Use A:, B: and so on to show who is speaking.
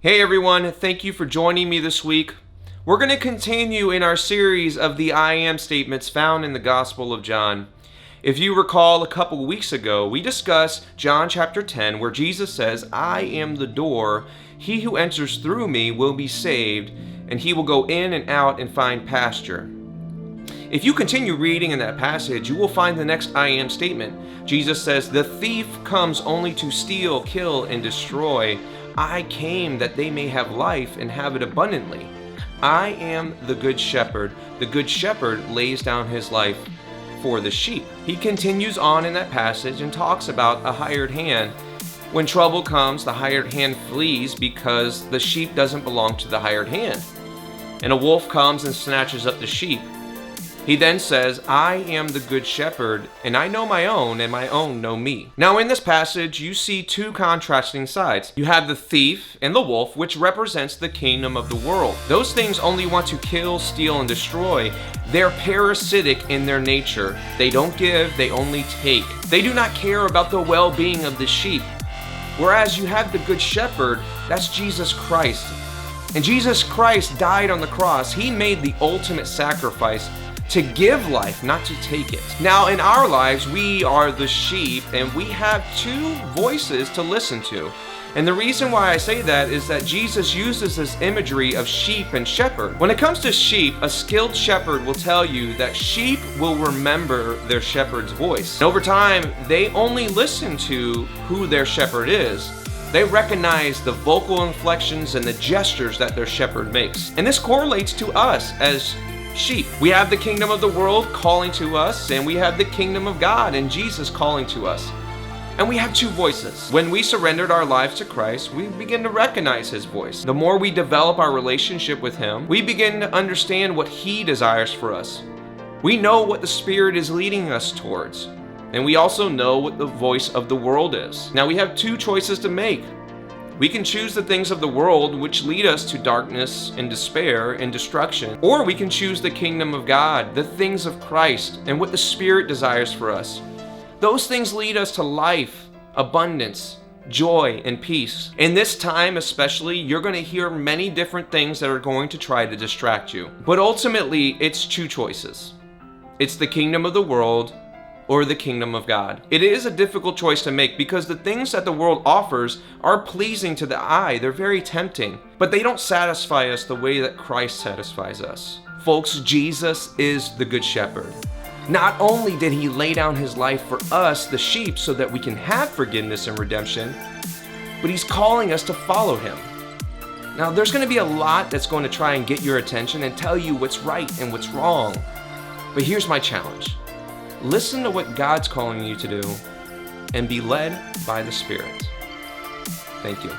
A: Hey everyone, thank you for joining me this week. We're going to continue in our series of the I am statements found in the Gospel of John. If you recall, a couple weeks ago, we discussed John chapter 10, where Jesus says, I am the door. He who enters through me will be saved, and he will go in and out and find pasture. If you continue reading in that passage, you will find the next I am statement. Jesus says, the thief comes only to steal, kill, and destroy. I came that they may have life and have it abundantly. I am the good shepherd. The good shepherd lays down his life for the sheep. He continues on in that passage and talks about a hired hand. When trouble comes, the hired hand flees because the sheep doesn't belong to the hired hand. And a wolf comes and snatches up the sheep. He then says, I am the good shepherd, and I know my own, and my own know me. Now in this passage, you see two contrasting sides. You have the thief and the wolf, which represents the kingdom of the world. Those things only want to kill, steal, and destroy. They're parasitic in their nature. They don't give, they only take. They do not care about the well-being of the sheep. Whereas you have the good shepherd, that's Jesus Christ. And Jesus Christ died on the cross. He made the ultimate sacrifice to give life, not to take it. Now in our lives, we are the sheep and we have two voices to listen to. And the reason why I say that is that Jesus uses this imagery of sheep and shepherd. When it comes to sheep, a skilled shepherd will tell you that sheep will remember their shepherd's voice. And over time, they only listen to who their shepherd is. They recognize the vocal inflections and the gestures that their shepherd makes. And this correlates to us as sheep. We have the kingdom of the world calling to us, and we have the kingdom of God and Jesus calling to us. And we have two voices. When we surrendered our lives to Christ, we begin to recognize his voice. The more we develop our relationship with him, we begin to understand what he desires for us. We know what the Spirit is leading us towards, and we also know what the voice of the world is. Now we have two choices to make. We can choose the things of the world, which lead us to darkness and despair and destruction. Or we can choose the kingdom of God, the things of Christ, and what the Spirit desires for us. Those things lead us to life, abundance, joy, and peace. In this time especially, you're going to hear many different things that are going to try to distract you. But ultimately, it's two choices. It's the kingdom of the world or the kingdom of God. It is a difficult choice to make because the things that the world offers are pleasing to the eye. They're very tempting, but they don't satisfy us the way that Christ satisfies us. Folks, Jesus is the good shepherd. Not only did he lay down his life for us, the sheep, so that we can have forgiveness and redemption, but he's calling us to follow him. Now, there's going to be a lot that's going to try and get your attention and tell you what's right and what's wrong. But here's my challenge. Listen to what God's calling you to do and be led by the Spirit. Thank you.